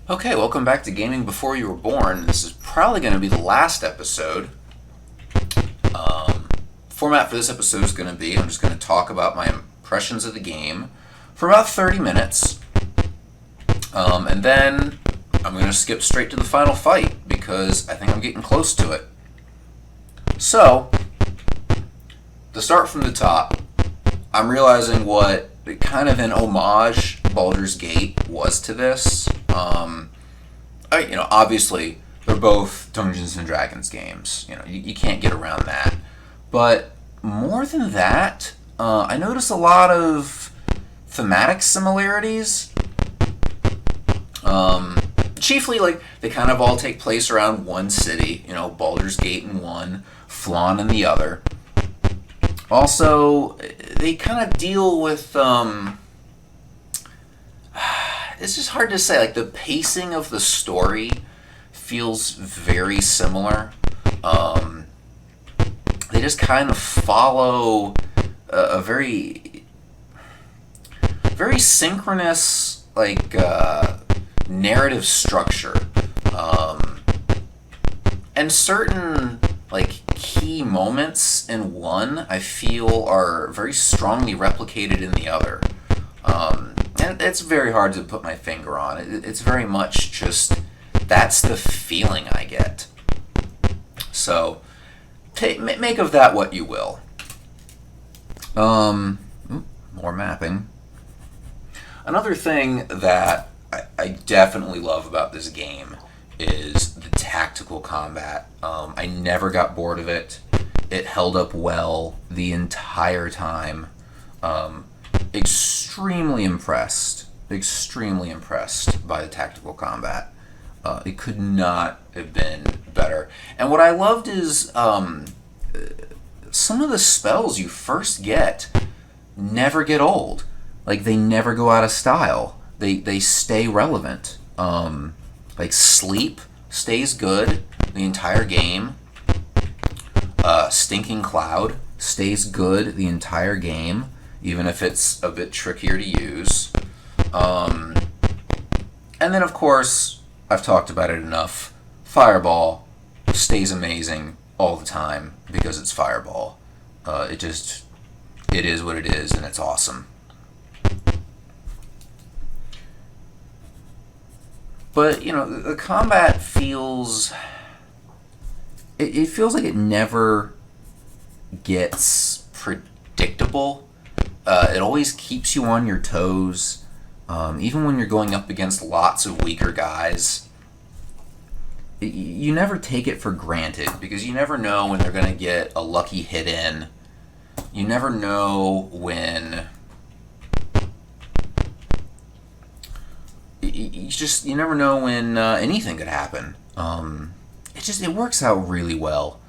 Okay, welcome back to Gaming Before You Were Born. This is probably going to be the last episode. Format for this episode is going to be I'm just going to talk about my impressions of the game for about 30 minutes. And then I'm going to skip straight to the final fight because I think I'm getting close to it. So, to start from the top, I'm realizing what kind of an homage Baldur's Gate was to this. Obviously, they're both Dungeons and Dragons games. You can't get around that. But more than that, I noticed a lot of thematic similarities. Chiefly, they kind of all take place around one city. Baldur's Gate in one, Flan in the other. Also, they kind of deal with, it's just hard to say. The pacing of the story feels very similar. They just kind of follow a very, very synchronous, narrative structure. And certain, key moments in one, I feel, are very strongly replicated in the other. And it's very hard to put my finger on. It's very much just, that's the feeling I get. So, make of that what you will. More mapping. Another thing that I definitely love about this game is the tactical combat. I never got bored of it. It held up well the entire time. Extremely impressed by the tactical combat. It could not have been better. And what I loved is some of the spells you first get never get old. They never go out of style. They stay relevant. Sleep stays good the entire game. Stinking Cloud stays good the entire game, even if it's a bit trickier to use. And then, of course, I've talked about it enough. Fireball stays amazing all the time because it's Fireball. It is what it is, and it's awesome. But, the combat feels... It feels like it never gets predictable. It always keeps you on your toes. Even when you're going up against lots of weaker guys. You never take it for granted, because you never know when they're going to get a lucky hit in. You never know when... You never know when anything could happen. It works out really well.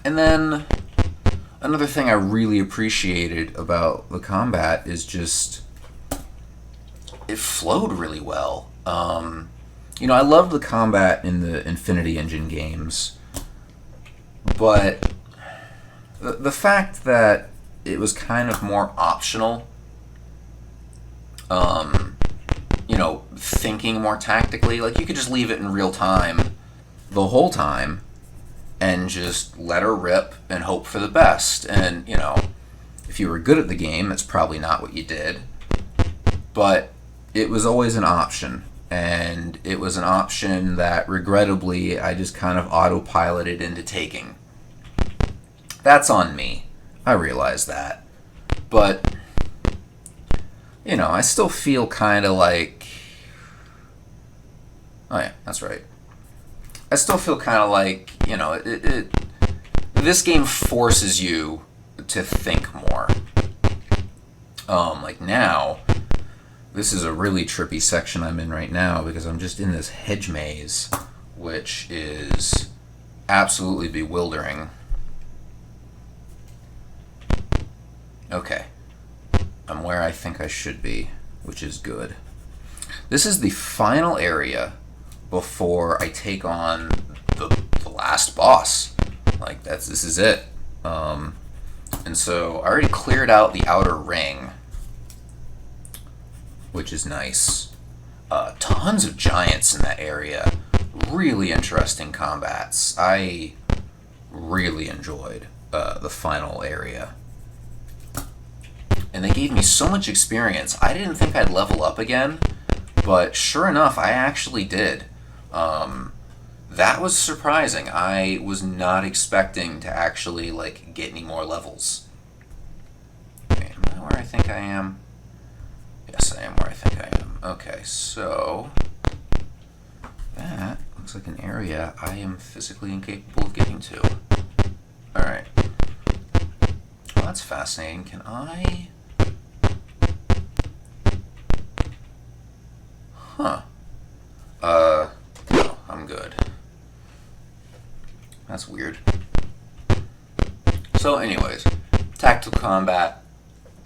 And then another thing I really appreciated about the combat is just it flowed really well. I loved the combat in the Infinity Engine games, but the fact that it was kind of more optional, thinking more tactically, you could just leave it in real time the whole time and just let her rip and hope for the best. And, if you were good at the game, that's probably not what you did. But it was always an option. And it was an option that, regrettably, I just kind of autopiloted into taking. That's on me. I realize that. But, I still feel kind of like... Oh yeah, that's right. I still feel kind of like, this game forces you to think more. Now, this is a really trippy section I'm in right now because I'm just in this hedge maze, which is absolutely bewildering. Okay. I'm where I think I should be, which is good. This is the final area before I take on the last boss. This is it. And so I already cleared out the outer ring. which is nice. Tons of giants in that area. Really interesting combats. I really enjoyed the final area. And they gave me so much experience. I didn't think I'd level up again, but sure enough, I actually did. That was surprising. I was not expecting to actually like get any more levels. Okay, am I where I think I am? Yes, I am where I think I am. Okay, so that looks like an area I am physically incapable of getting to. Alright. Well, that's fascinating. Can I... Huh. No, I'm good. That's weird. So anyways, tactical combat,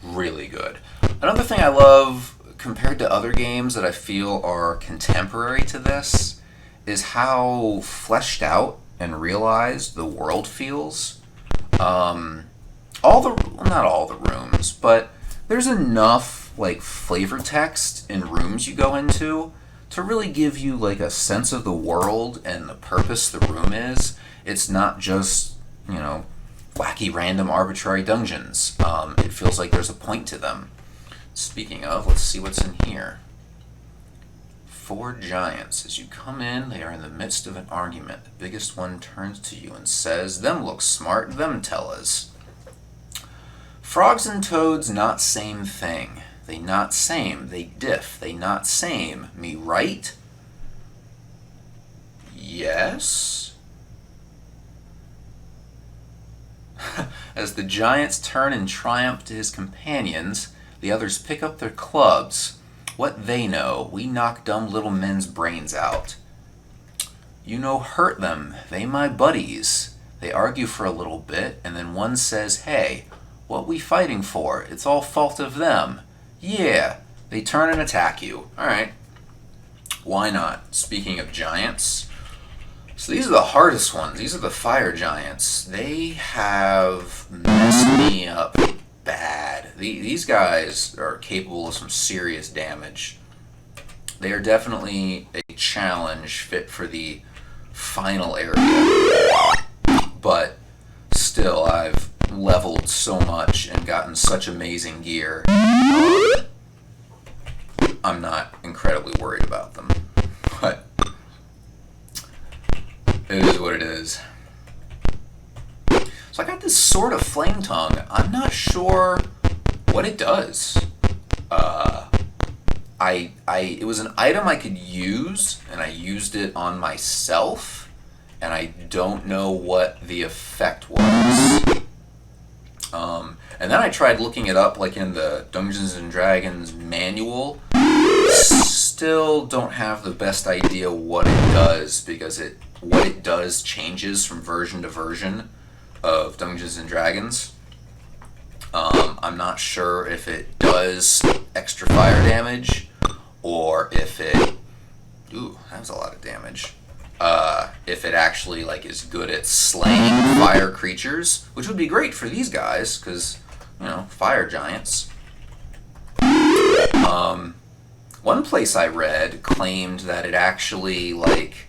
really good. Another thing I love, compared to other games that I feel are contemporary to this, is how fleshed out and realized the world feels. Not all the rooms, but there's enough like flavor text in rooms you go into to really give you like a sense of the world and the purpose the room is. It's not just, wacky random arbitrary dungeons. It feels like there's a point to them. Speaking of, let's see what's in here. 4 giants. As you come in, they are in the midst of an argument. The biggest one turns to you and says, "Them look smart, them tell us." Frogs and toads not same thing. They not same, they diff. They not same. Me right? Yes? As the giants turn in triumph to his companions, the others pick up their clubs. What they know, we knock dumb little men's brains out. You no hurt them, they my buddies. They argue for a little bit, and then one says, "Hey, what we fighting for? It's all fault of them." Yeah, they turn and attack you. Alright. Why not? Speaking of giants, so these are the hardest ones. These are the fire giants. They have messed me up bad. These guys are capable of some serious damage. They are definitely a challenge fit for the final area. But still, I've leveled so much and gotten such amazing gear. I'm not incredibly worried about them. But it is what it is. So I got this sword of flame tongue. I'm not sure what it does. It was an item I could use, and I used it on myself, and I don't know what the effect was. And then I tried looking it up, like in the Dungeons and Dragons manual. Still don't have the best idea what it does, because what it does changes from version to version of Dungeons and Dragons. I'm not sure if it does extra fire damage, or if it... Ooh, that was a lot of damage. If it actually like is good at slaying fire creatures, which would be great for these guys, because, fire giants. One place I read claimed that it actually, like,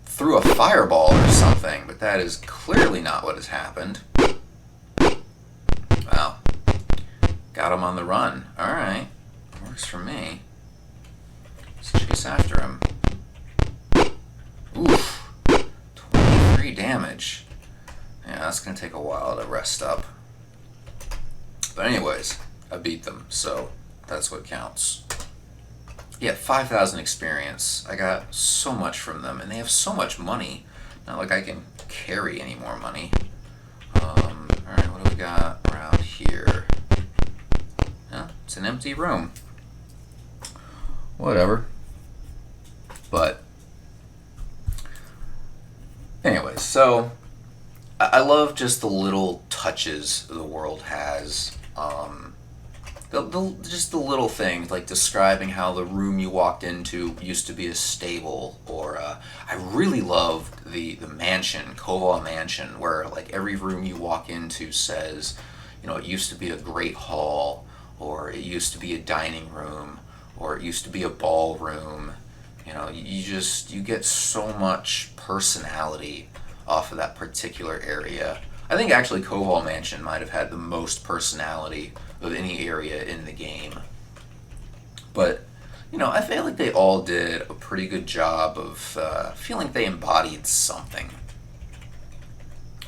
threw a fireball or something, but that is clearly not what has happened. Wow. Got him on the run. Alright. Works for me. Let's chase after him. Oof. 23 damage. Yeah, that's going to take a while to rest up. But anyways, I beat them, so that's what counts. Yeah, 5,000 experience. I got so much from them, and they have so much money. Not like I can carry any more money. Alright, what do we got around here? Yeah, it's an empty room. Whatever. But anyways, so I love just the little touches the world has. Just the little things, like describing how the room you walked into used to be a stable, or I really loved the mansion, Koval Mansion, where like every room you walk into says, it used to be a great hall, or it used to be a dining room, or it used to be a ballroom. You get so much personality off of that particular area. I think actually Koval Mansion might have had the most personality of any area in the game. But, I feel like they all did a pretty good job of feeling they embodied something.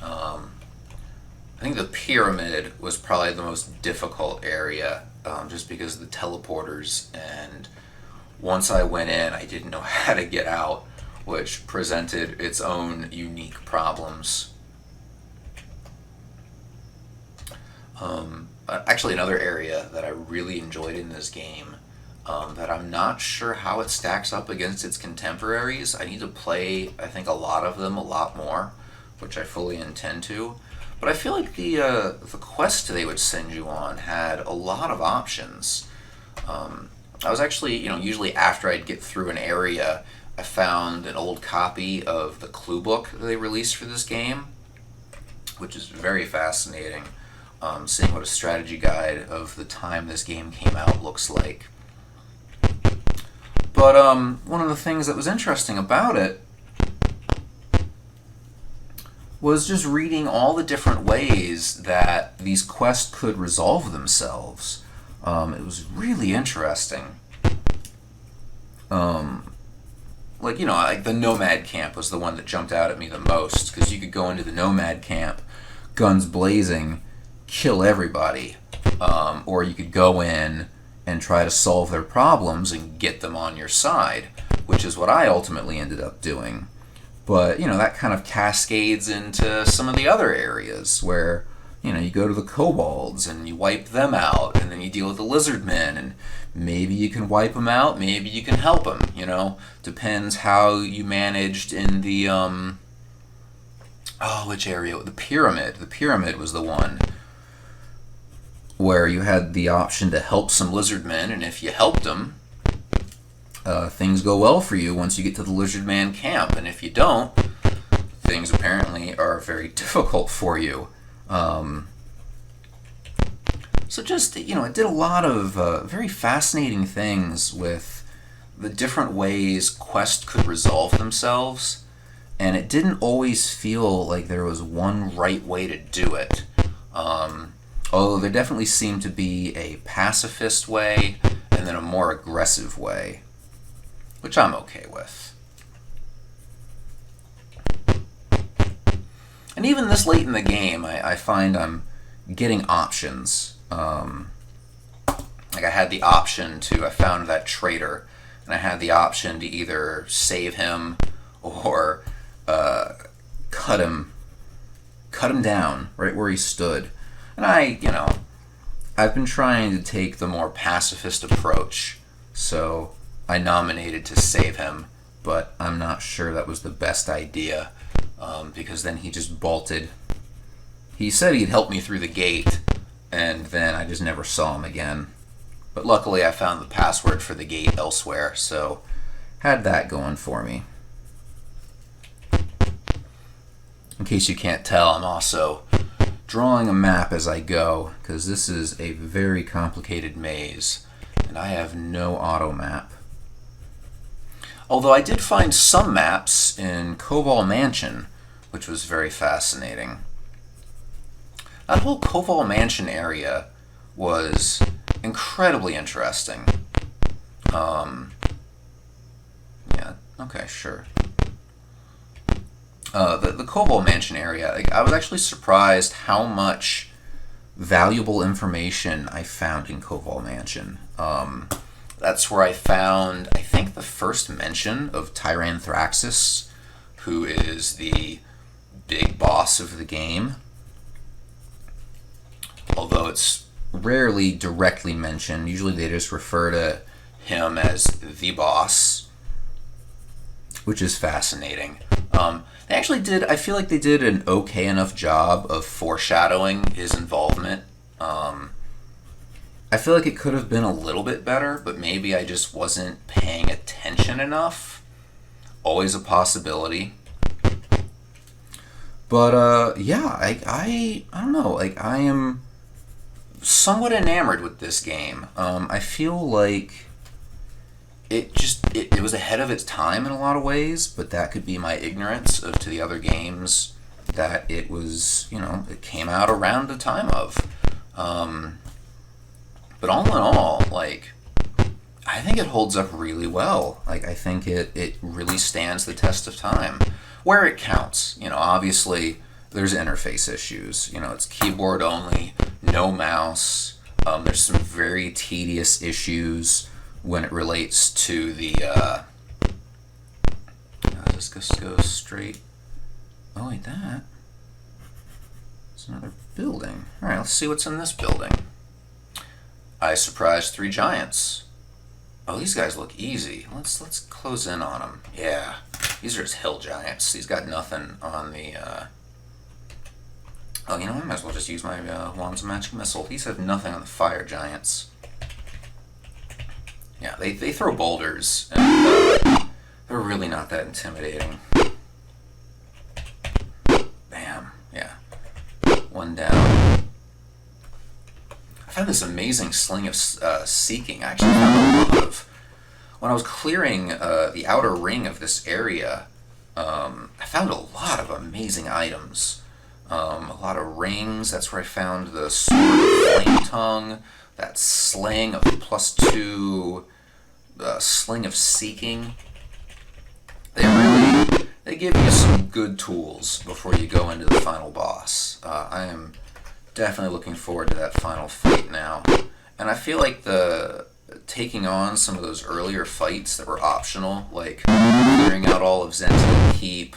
I think the pyramid was probably the most difficult area, just because of the teleporters, and once I went in, I didn't know how to get out, which presented its own unique problems. Actually, another area that I really enjoyed in this game, that I'm not sure how it stacks up against its contemporaries. I need to play, I think, a lot of them a lot more, which I fully intend to. But I feel like the quest they would send you on had a lot of options. I was actually, usually after I'd get through an area, I found an old copy of the clue book that they released for this game, which is very fascinating. Seeing what a strategy guide of the time this game came out looks like. But one of the things that was interesting about it was just reading all the different ways that these quests could resolve themselves. It was really interesting. Like the Nomad Camp was the one that jumped out at me the most, because you could go into the Nomad Camp, guns blazing, kill everybody, or you could go in and try to solve their problems and get them on your side, which is what I ultimately ended up doing. But, that kind of cascades into some of the other areas where, you go to the kobolds and you wipe them out, and then you deal with the lizard men, and maybe you can wipe them out, maybe you can help them, Depends how you managed in the, which area? The pyramid. The pyramid was the one where you had the option to help some lizard men, and if you helped them, things go well for you once you get to the lizard man camp, and if you don't, things apparently are very difficult for you. So just, it did a lot of very fascinating things with the different ways quests could resolve themselves, and it didn't always feel like there was one right way to do it. Although there definitely seemed to be a pacifist way and then a more aggressive way, which I'm okay with. And even this late in the game, I find I'm getting options. Like I had the option I found that traitor, and I had the option to either save him or cut him down right where he stood. And I've been trying to take the more pacifist approach, so I nominated to save him, but I'm not sure that was the best idea, because then he just bolted. He said he'd help me through the gate, and then I just never saw him again. But luckily I found the password for the gate elsewhere, so had that going for me. In case you can't tell, I'm also drawing a map as I go, because this is a very complicated maze, and I have no auto map. Although I did find some maps in Koval Mansion, which was very fascinating. That whole Koval Mansion area was incredibly interesting. Yeah, okay, sure. The Koval Mansion area, I was actually surprised how much valuable information I found in Koval Mansion. That's where I found, I think, the first mention of Tyranthraxis, who is the big boss of the game. Although it's rarely directly mentioned. Usually they just refer to him as the boss, which is fascinating. They actually did, I feel like they did an okay enough job of foreshadowing his involvement. I feel like it could have been a little bit better, but maybe I just wasn't paying attention enough. Always a possibility. But yeah, I don't know, I am somewhat enamored with this game. I feel like it was ahead of its time in a lot of ways, but that could be my ignorance to the other games that it was, it came out around the time of. But all in all, like, I think it holds up really well. Like, I think it really stands the test of time where it counts. Obviously there's interface issues. It's keyboard only, no mouse. There's some very tedious issues when it relates to the just go straight. Oh wait, it's another building. All right, let's see what's in this building. I surprised 3 giants. Oh, these guys look easy. Let's close in on them. Yeah, these are just hill giants. These got nothing on the. Oh, I might as well just use my Wands of Magic Missile. These have nothing on the fire giants. Yeah, they throw boulders, and they're really not that intimidating. Bam. Yeah. One down. I found this amazing sling of seeking. I actually found a lot of... When I was clearing the outer ring of this area, I found a lot of amazing items. A lot of rings. That's where I found the sword of flame tongue. That sling of +2, sling of seeking. They give you some good tools before you go into the final boss. I am definitely looking forward to that final fight now. And I feel like taking on some of those earlier fights that were optional, like clearing out all of Zential Keep,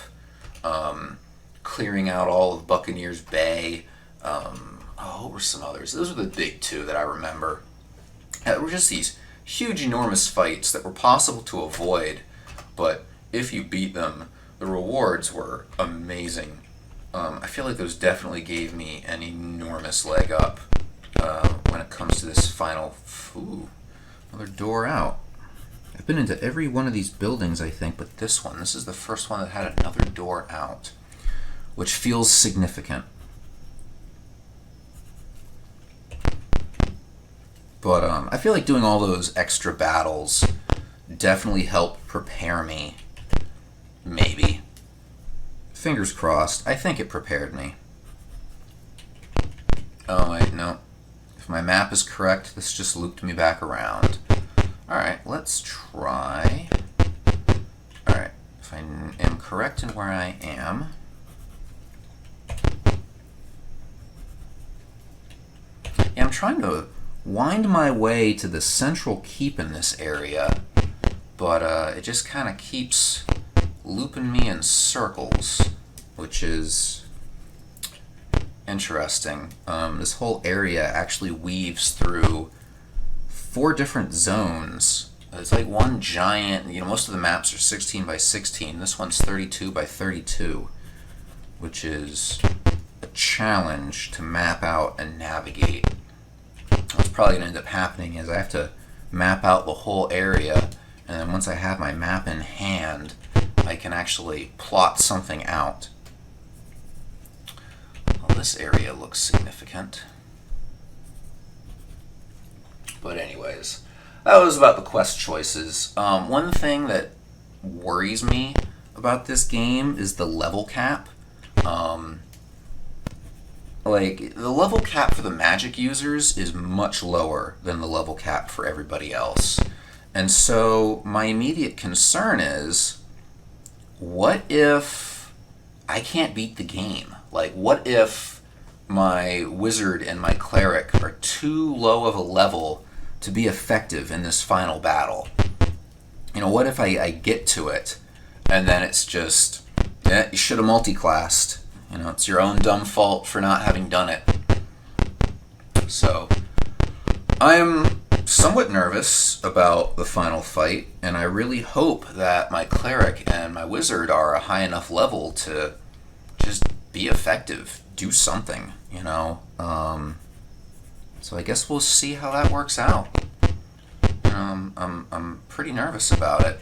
clearing out all of Buccaneer's Bay. What were some others? Those were the big 2 that I remember. There were just these huge, enormous fights that were possible to avoid, but if you beat them, the rewards were amazing. I feel like those definitely gave me an enormous leg up when it comes to this final... Ooh, another door out. I've been into every one of these buildings, I think, but this is the first one that had another door out, which feels significant. But I feel like doing all those extra battles definitely helped prepare me. Maybe. Fingers crossed. I think it prepared me. Oh, wait, no. If my map is correct, this just looped me back around. Alright, let's try. Alright, if I am correct in where I am. Yeah, I'm trying to wind my way to the central keep in this area, but it just kind of keeps looping me in circles, which is interesting. This whole area actually weaves through 4 different zones. It's like one giant, most of the maps are 16 by 16. This one's 32 by 32, which is a challenge to map out and navigate. What's probably going to end up happening is I have to map out the whole area, and then once I have my map in hand, I can actually plot something out. Well, this area looks significant. But anyways, that was about the quest choices. One thing that worries me about this game is the level cap. Like, the level cap for the magic users is much lower than the level cap for everybody else. And so my immediate concern is, what if I can't beat the game? Like, what if my wizard and my cleric are too low of a level to be effective in this final battle? What if I get to it and then it's just, you should have multi-classed. It's your own dumb fault for not having done it. So, I'm somewhat nervous about the final fight, and I really hope that my cleric and my wizard are a high enough level to just be effective, do something, So I guess we'll see how that works out. I'm pretty nervous about it.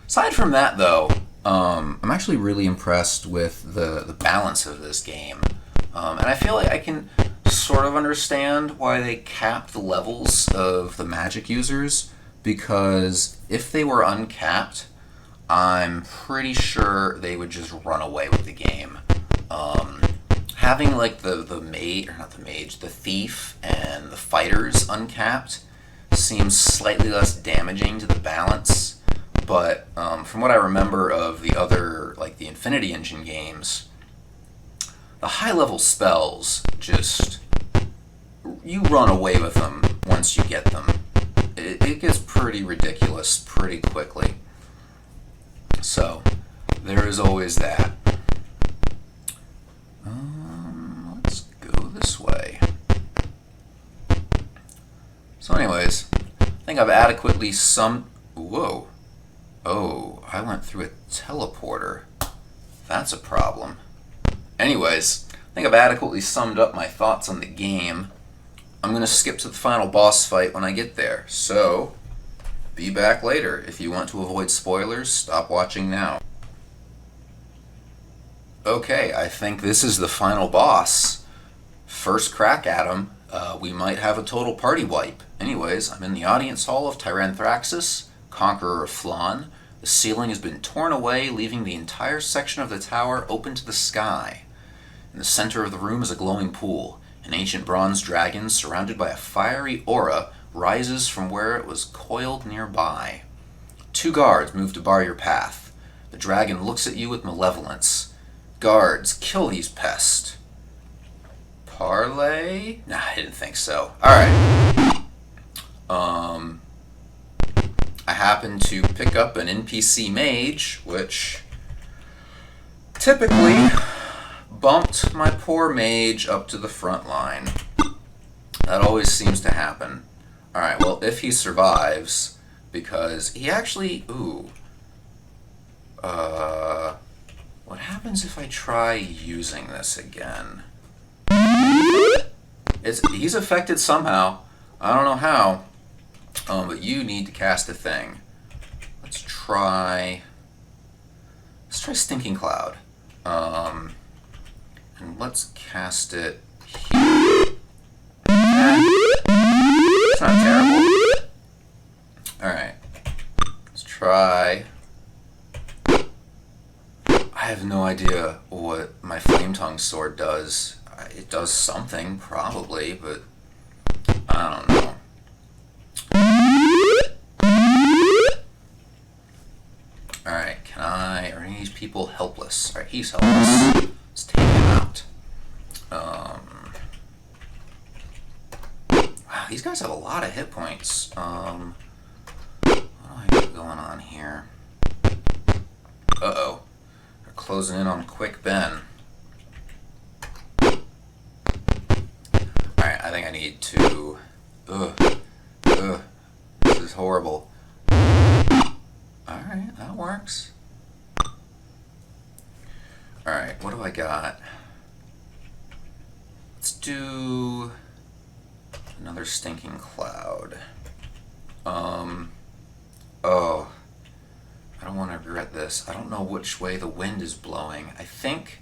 Aside from that, though, I'm actually really impressed with the balance of this game. And I feel like I can sort of understand why they cap the levels of the magic users, because if they were uncapped, I'm pretty sure they would just run away with the game. Having like the mage, or not the mage, the thief and the fighters uncapped seems slightly less damaging to the balance. But from what I remember of the other, like the Infinity Engine games, the high level spells just, you run away with them once you get them. It gets pretty ridiculous pretty quickly. So there is always that. Let's go this way. So anyways, I think I've adequately summed... Whoa. Oh, I went through a teleporter. That's a problem. Anyways, I think I've adequately summed up my thoughts on the game. I'm going to skip to the final boss fight when I get there. So, be back later. If you want to avoid spoilers, stop watching now. Okay, I think this is the final boss. First crack at him. We might have a total party wipe. Anyways, I'm in the audience hall of Tyranthraxis, Conqueror of Flan. The ceiling has been torn away, leaving the entire section of the tower open to the sky. In the center of the room is a glowing pool. An ancient bronze dragon, surrounded by a fiery aura, rises from where it was coiled nearby. 2 guards move to bar your path. The dragon looks at you with malevolence. Guards, kill these pests. Parlay? Nah, I didn't think so. Alright. I happen to pick up an NPC mage, which typically bumped my poor mage up to the front line. That always seems to happen. Alright, well, if he survives, because he actually... Ooh. What happens if I try using this again? He's affected somehow. I don't know how. But you need to cast a thing. Let's try Stinking Cloud. And let's cast it here. It's not terrible. Alright. Let's try... I have no idea what my Flame Tongue Sword does. It does something, probably, but I don't know. Alright, are any of these people helpless? Alright, he's helpless. Let's take him out. Wow, these guys have a lot of hit points. What do I got going on here? Uh-oh. They're closing in on Quick Ben. Alright, I think I need to... This is horrible. Alright, that works. Alright, what do I got? Let's do... another Stinking Cloud. Oh. I don't want to regret this. I don't know which way the wind is blowing. I think,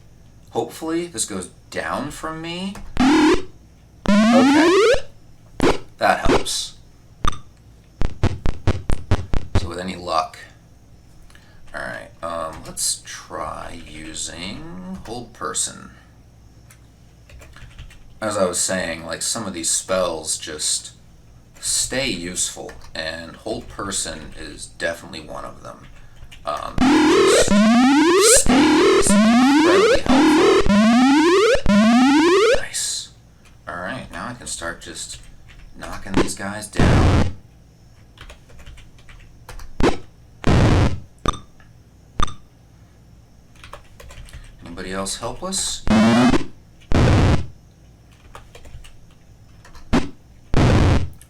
hopefully, this goes down from me. Okay. That helps. So with any luck. Alright, let's try using Hold Person. As I was saying, like, some of these spells just stay useful, and Hold Person is definitely one of them. It just stays incredibly helpful. Nice. Alright, now I can start just knocking these guys down. Anybody else helpless?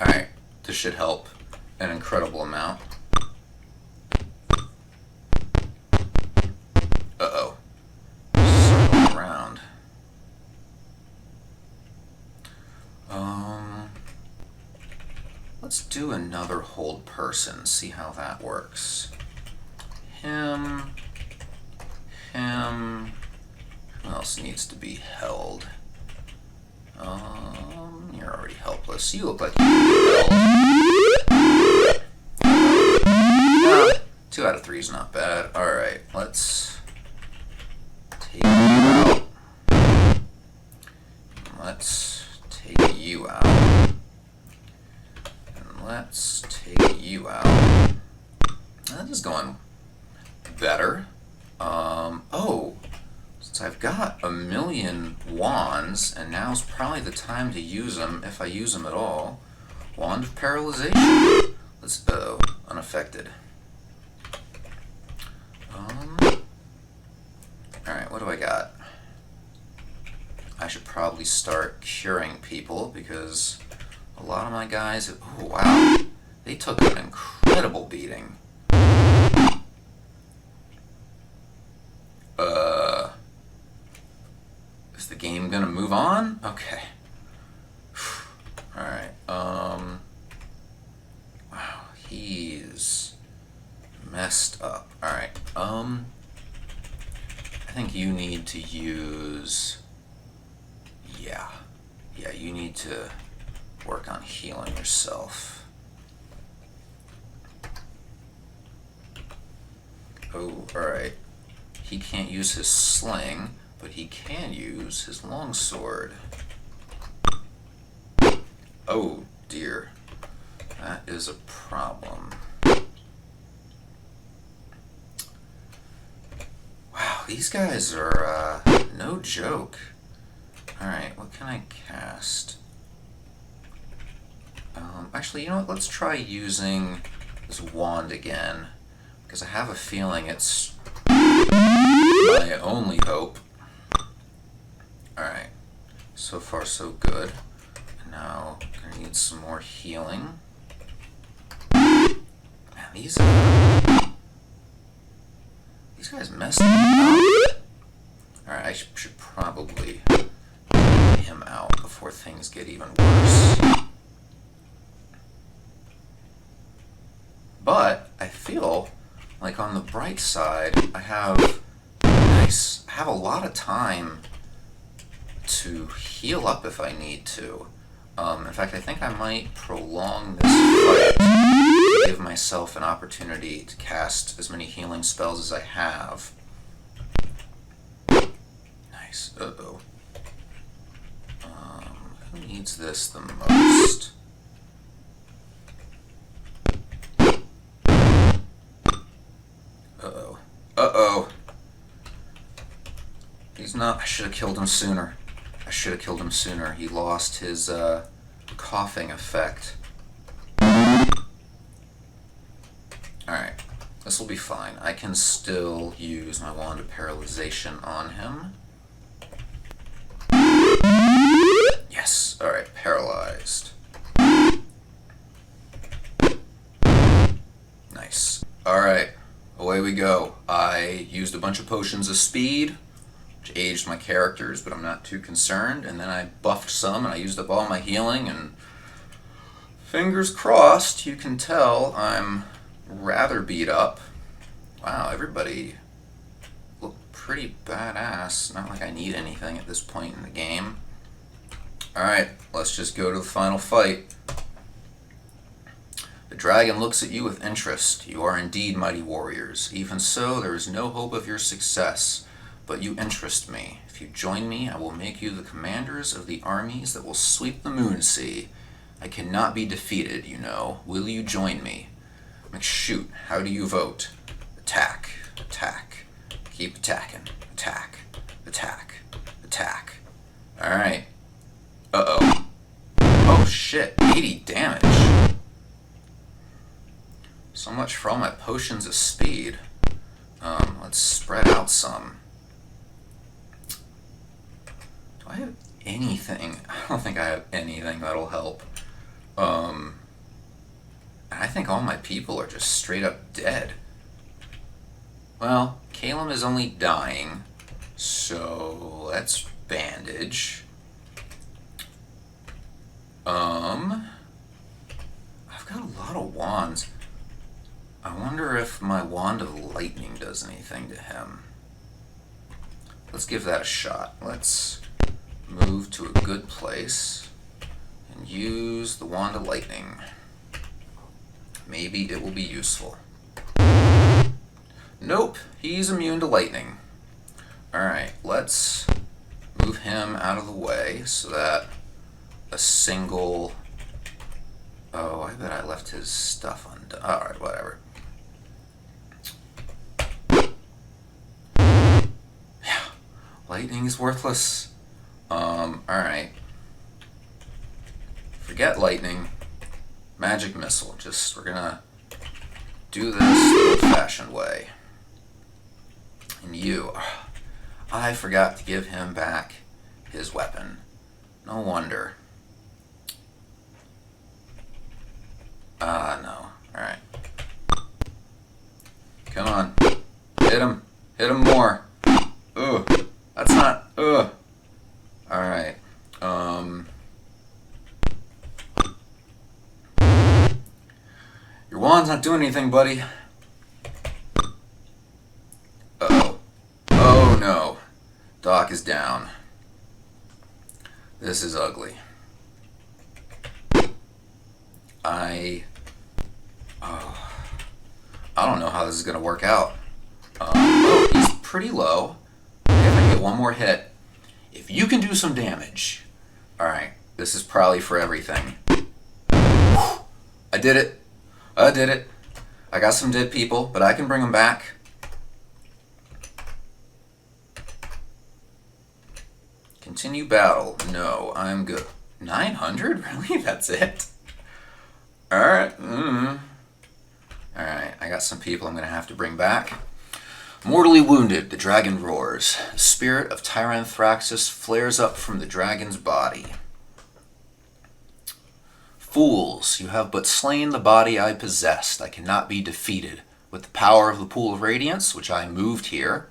Alright, this should help an incredible amount. Uh-oh. Circling around. Let's do another Hold Person, see how that works. Him. him. Who else needs to be held? You're already helpless. You look like you're held. 2 out of 3 is not bad. Alright, let's take you out. Let's take you out. And let's take you out. This is going better. Oh, since I've got 1,000,000 wands, and now's probably the time to use them, if I use them at all. Wand of Paralyzation. Let's, unaffected. Alright, what do I got? I should probably start curing people, because a lot of my guys, oh wow, they took an incredible beating. Is the game gonna move on? Okay. Alright, wow, he's messed up. Alright, I think you need to use, yeah, you need to work on healing yourself. Oh, alright. He can't use his sling, but he can use his longsword. Oh dear. That is a problem. Wow, these guys are no joke. Alright, what can I cast? Actually, you know what? Let's try using this wand again, because I have a feeling it's my only hope. Alright, so far so good. Now, gonna need some more healing. Man, these guys messed me up. Alright, I should probably get him out before things get even worse. But I feel like on the bright side, I have a lot of time to heal up if I need to. In fact, I think I might prolong this fight to give myself an opportunity to cast as many healing spells as I have. Nice. Uh-oh. Who needs this the most? Uh-oh. Uh-oh. He's not... I should have killed him sooner. He lost his, coughing effect. Alright. This will be fine. I can still use my Wand of Paralyzation on him. Yes. Alright. Paralyzed. Nice. Alright. Away we go. I used a bunch of potions of speed, which aged my characters, but I'm not too concerned. And then I buffed some, and I used up all my healing, and fingers crossed, you can tell I'm rather beat up. Wow, everybody looked pretty badass. Not like I need anything at this point in the game. Alright, let's just go to the final fight. The dragon looks at you with interest. You are indeed mighty warriors. Even so, there is no hope of your success, but you interest me. If you join me, I will make you the commanders of the armies that will sweep the moon sea. I cannot be defeated, you know. Will you join me? McShoot, how do you vote? Attack, attack, keep attacking, attack, attack, attack. Alright. Uh-oh. Oh shit, 80 damage. So much for all my potions of speed. Let's spread out some. Do I have anything? I don't think I have anything that'll help. I think all my people are just straight up dead. Well, Caleb is only dying, so let's bandage. I've got a lot of wands. I wonder if my Wand of Lightning does anything to him. let's give that a shot. Let's move to a good place and use the Wand of Lightning. Maybe it will be useful. Nope, he's immune to lightning. Alright, let's move him out of the way so that a single... Oh, I bet I left his stuff undone. Alright, whatever. Yeah, lightning is worthless. Alright. Forget lightning. Magic missile. We're gonna do this the old-fashioned way. And you... I forgot to give him back his weapon. No wonder. No. Alright. Come on. Hit him. Hit him more. Ugh. That's not... Ugh. Alright. Your wand's not doing anything, buddy. Uh-oh. Oh, no. Doc is down. This is ugly. I don't know how this is going to work out. Oh, he's pretty low. If I get one more hit, if you can do some damage. Alright, this is probably for everything. I did it. I did it. I got some dead people, but I can bring them back. Continue battle. No, I'm good. 900? Really? That's it? Alright. Alright, I got some people I'm going to have to bring back. Mortally wounded, the dragon roars. The spirit of Tyranthraxus flares up from the dragon's body. Fools, you have but slain the body I possessed. I cannot be defeated. With the power of the Pool of Radiance, which I moved here,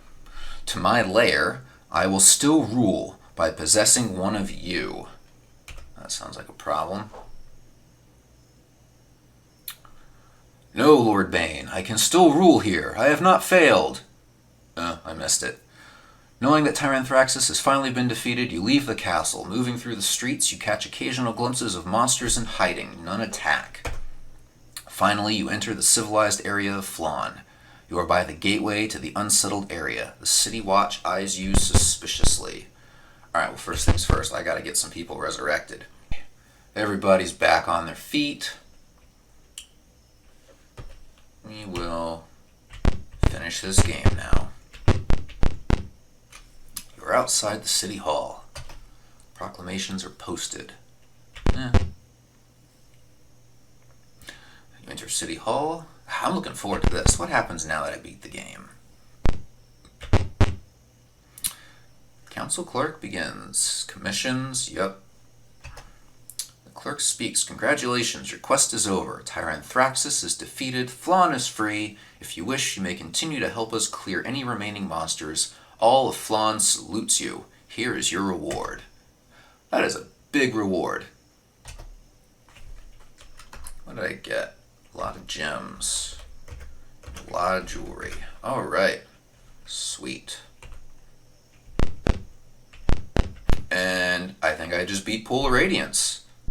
to my lair, I will still rule by possessing one of you. That sounds like a problem. No, Lord Bane, I can still rule here. I have not failed. I missed it. Knowing that Tyranthraxus has finally been defeated, you leave the castle. Moving through the streets, you catch occasional glimpses of monsters in hiding. None attack. Finally, you enter the civilized area of Flan. You are by the gateway to the unsettled area. The city watch eyes you suspiciously. Alright, well, first things first, I gotta get some people resurrected. Everybody's back on their feet. We will finish this game now. You're outside the city hall. Proclamations are posted. You enter City Hall. I'm looking forward to this. What happens now that I beat the game? Council clerk begins. Commissions, yep. The clerk speaks. Congratulations, your quest is over. Tyranthraxus is defeated. Flan is free. If you wish, you may continue to help us clear any remaining monsters. All of Flan salutes you. Here is your reward. That is a big reward. What did I get? A lot of gems. A lot of jewelry. Alright. Sweet. And I think I just beat Pool of Radiance.